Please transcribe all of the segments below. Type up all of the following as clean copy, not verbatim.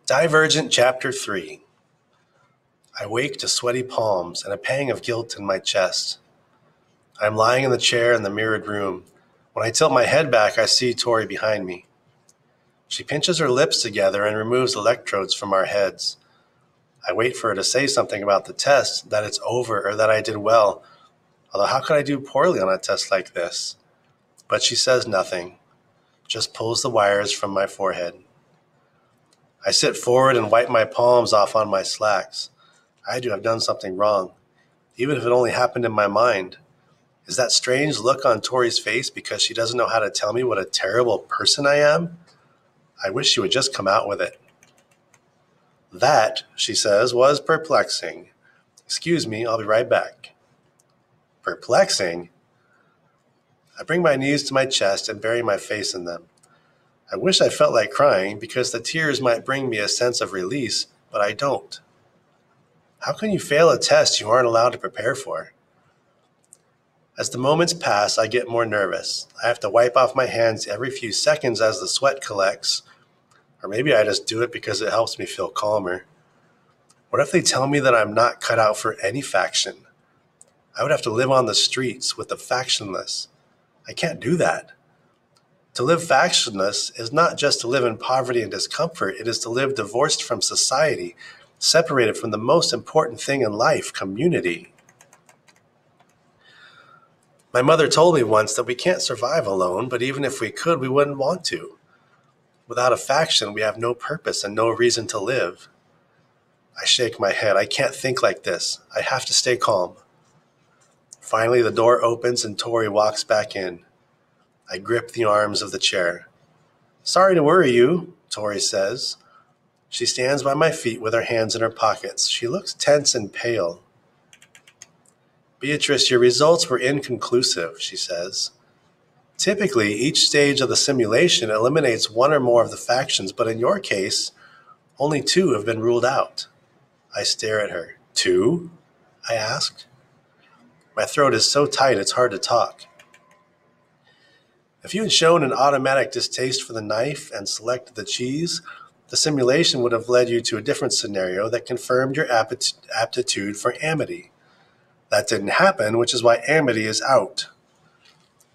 Divergent Chapter 3. I wake to sweaty palms and a pang of guilt in my chest. I'm lying in the chair in the mirrored room. When I tilt my head back, I see Tori behind me. She pinches her lips together and removes electrodes from our heads. I wait for her to say something about the test, that it's over, or that I did well. Although how could I do poorly on a test like this? But she says nothing, just pulls the wires from my forehead. I sit forward and wipe my palms off on my slacks. I had to have done something wrong, even if it only happened in my mind. Is that strange look on Tori's face because she doesn't know how to tell me what a terrible person I am? I wish she would just come out with it. That, she says, was perplexing. Excuse me, I'll be right back. Perplexing? I bring my knees to my chest and bury my face in them. I wish I felt like crying because the tears might bring me a sense of release, but I don't. How can you fail a test you aren't allowed to prepare for? As the moments pass, I get more nervous. I have to wipe off my hands every few seconds as the sweat collects. Or maybe I just do it because it helps me feel calmer. What if they tell me that I'm not cut out for any faction? I would have to live on the streets with the factionless. I can't do that. To live factionless is not just to live in poverty and discomfort. It is to live divorced from society, separated from the most important thing in life, community. My mother told me once that we can't survive alone, but even if we could, we wouldn't want to. Without a faction, we have no purpose and no reason to live. I shake my head. I can't think like this. I have to stay calm. Finally, the door opens and Tori walks back in. I grip the arms of the chair. Sorry to worry you, Tori says. She stands by my feet with her hands in her pockets. She looks tense and pale. Beatrice, your results were inconclusive, she says. Typically, each stage of the simulation eliminates one or more of the factions, but in your case, only 2 have been ruled out. I stare at her. 2? I ask. My throat is so tight it's hard to talk. If you had shown an automatic distaste for the knife and selected the cheese, the simulation would have led you to a different scenario that confirmed your aptitude for amity. That didn't happen, which is why amity is out.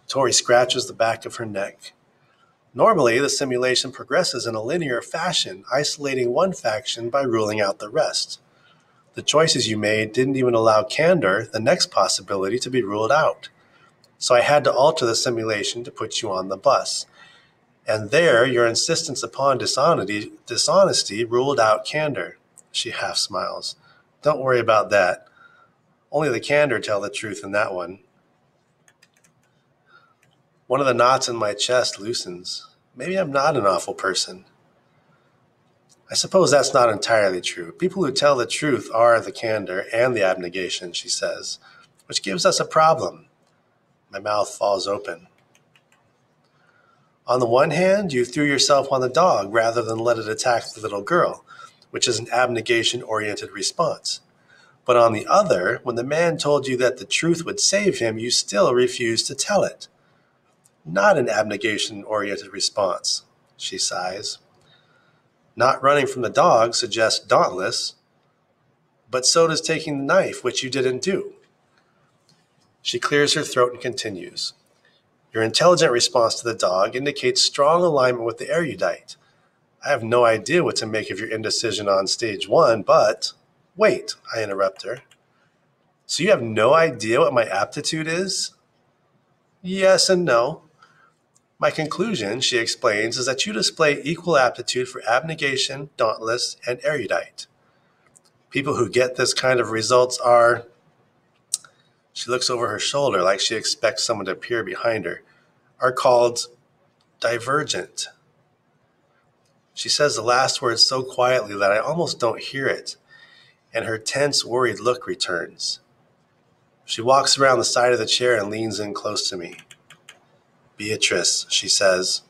Tori scratches the back of her neck. Normally, the simulation progresses in a linear fashion, isolating one faction by ruling out the rest. The choices you made didn't even allow candor, the next possibility, to be ruled out. So I had to alter the simulation to put you on the bus. And there, your insistence upon dishonesty ruled out candor. She half smiles. Don't worry about that. Only the candor tell the truth in that one. One of the knots in my chest loosens. Maybe I'm not an awful person. I suppose that's not entirely true. People who tell the truth are the candor and the abnegation, she says, which gives us a problem. My mouth falls open. On the one hand, you threw yourself on the dog rather than let it attack the little girl, which is an abnegation-oriented response. But on the other, when the man told you that the truth would save him, you still refused to tell it. Not an abnegation-oriented response, she sighs. Not running from the dog suggests dauntless, but so does taking the knife, which you didn't do. She clears her throat and continues. Your intelligent response to the dog indicates strong alignment with the erudite. I have no idea what to make of your indecision on stage 1, but... Wait, I interrupt her. So you have no idea what my aptitude is? Yes and no. My conclusion, she explains, is that you display equal aptitude for abnegation, dauntless, and erudite. People who get this kind of results are... She looks over her shoulder like she expects someone to appear behind her, are called divergent. She says the last word so quietly that I almost don't hear it, and her tense, worried look returns. She walks around the side of the chair and leans in close to me. Beatrice, she says,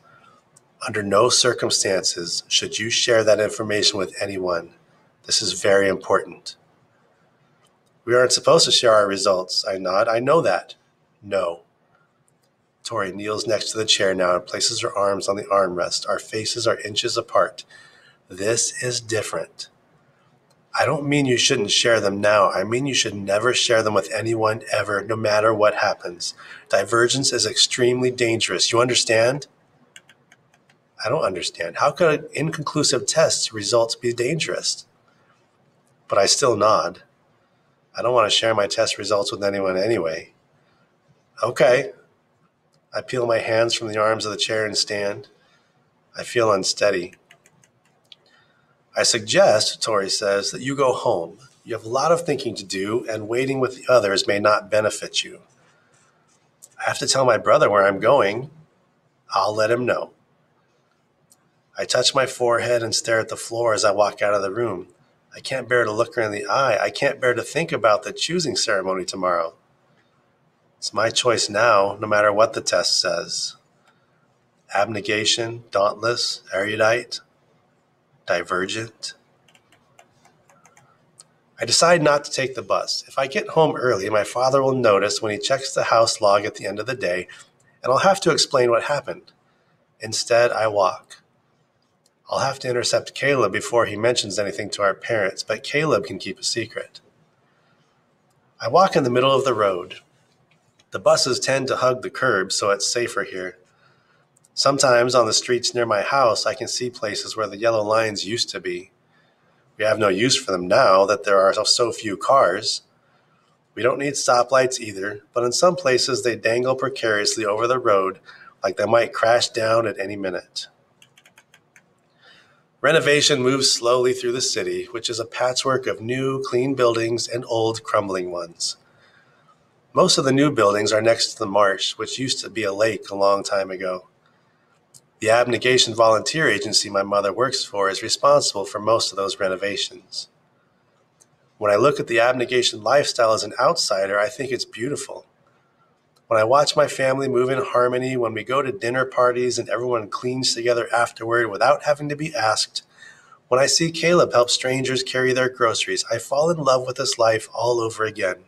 under no circumstances should you share that information with anyone. This is very important. We aren't supposed to share our results, I nod. I know that. No. Tori kneels next to the chair now and places her arms on the armrest. Our faces are inches apart. This is different. I don't mean you shouldn't share them now. I mean you should never share them with anyone ever, no matter what happens. Divergence is extremely dangerous. You understand? I don't understand. How could inconclusive test results be dangerous? But I still nod. I don't want to share my test results with anyone anyway. Okay. I peel my hands from the arms of the chair and stand. I feel unsteady. I suggest, Tori says, that you go home. You have a lot of thinking to do, and waiting with the others may not benefit you. I have to tell my brother where I'm going. I'll let him know. I touch my forehead and stare at the floor as I walk out of the room. I can't bear to look her in the eye. I can't bear to think about the choosing ceremony tomorrow. It's my choice now, no matter what the test says. Abnegation, dauntless, erudite, divergent. I decide not to take the bus. If I get home early, my father will notice when he checks the house log at the end of the day, and I'll have to explain what happened. Instead, I walk. I'll have to intercept Caleb before he mentions anything to our parents, but Caleb can keep a secret. I walk in the middle of the road. The buses tend to hug the curb, so it's safer here. Sometimes on the streets near my house, I can see places where the yellow lines used to be. We have no use for them now that there are so few cars. We don't need stoplights either, but in some places they dangle precariously over the road like they might crash down at any minute. Renovation moves slowly through the city, which is a patchwork of new, clean buildings and old, crumbling ones. Most of the new buildings are next to the marsh, which used to be a lake a long time ago. The Abnegation Volunteer Agency my mother works for is responsible for most of those renovations. When I look at the abnegation lifestyle as an outsider, I think it's beautiful. When I watch my family move in harmony, when we go to dinner parties and everyone cleans together afterward without having to be asked, when I see Caleb help strangers carry their groceries, I fall in love with this life all over again.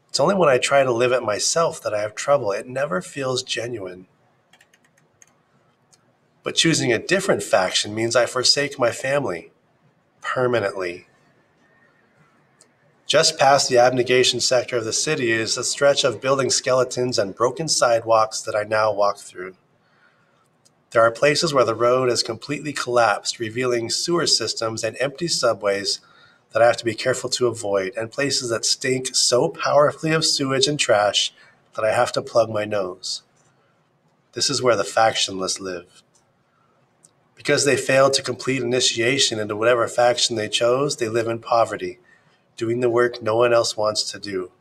It's only when I try to live it myself that I have trouble. It never feels genuine. But choosing a different faction means I forsake my family permanently. Just past the abnegation sector of the city is a stretch of building skeletons and broken sidewalks that I now walk through. There are places where the road has completely collapsed, revealing sewer systems and empty subways that I have to be careful to avoid, and places that stink so powerfully of sewage and trash that I have to plug my nose. This is where the factionless live. Because they failed to complete initiation into whatever faction they chose, they live in poverty, doing the work no one else wants to do.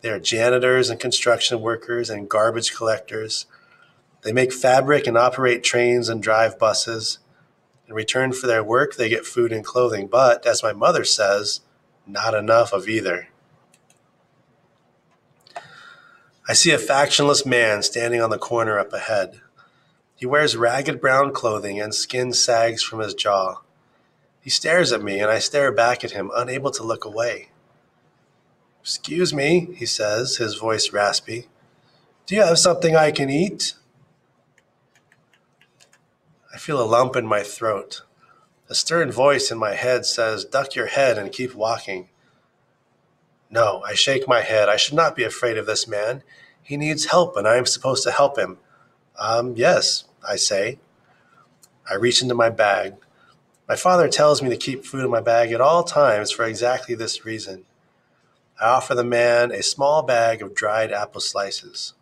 They are janitors and construction workers and garbage collectors. They make fabric and operate trains and drive buses. In return for their work, they get food and clothing, but, as my mother says, not enough of either. I see a factionless man standing on the corner up ahead. He wears ragged brown clothing and skin sags from his jaw. He stares at me, and I stare back at him, unable to look away. "Excuse me," he says, his voice raspy. "Do you have something I can eat?" I feel a lump in my throat. A stern voice in my head says, "Duck your head and keep walking." No, I shake my head. I should not be afraid of this man. He needs help, and I am supposed to help him. Yes, I say. I reach into my bag. My father tells me to keep food in my bag at all times for exactly this reason. I offer the man a small bag of dried apple slices.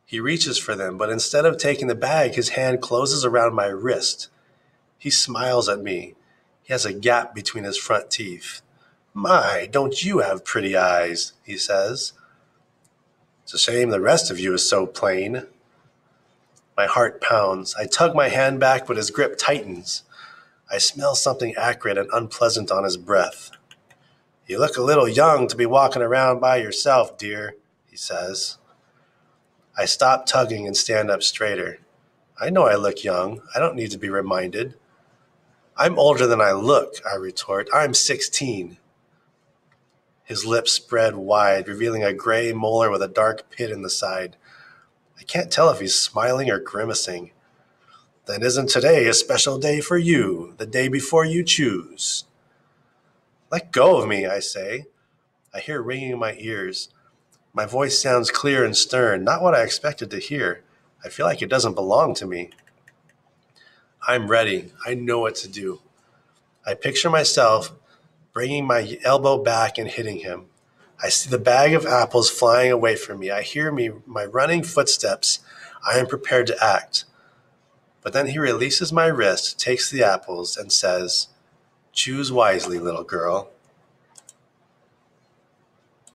He reaches for them, but instead of taking the bag, his hand closes around my wrist. He smiles at me. He has a gap between his front teeth. "My, don't you have pretty eyes," he says. "It's a shame the rest of you is so plain." My heart pounds. I tug my hand back, but his grip tightens. I smell something acrid and unpleasant on his breath. "You look a little young to be walking around by yourself, dear," he says. I stop tugging and stand up straighter. I know I look young. I don't need to be reminded. "I'm older than I look," I retort. "I'm 16. His lips spread wide, revealing a gray molar with a dark pit in the side. I can't tell if he's smiling or grimacing. Then isn't today a special day for you, the day before you choose? Let go of me, I say. I hear ringing in my ears. My voice sounds clear and stern, not what I expected to hear. I feel like it doesn't belong to me. I'm ready. I know what to do. I picture myself bringing my elbow back and hitting him. I see the bag of apples flying away from me. I hear my running footsteps. I am prepared to act. But then he releases my wrist, takes the apples, and says, "Choose wisely, little girl."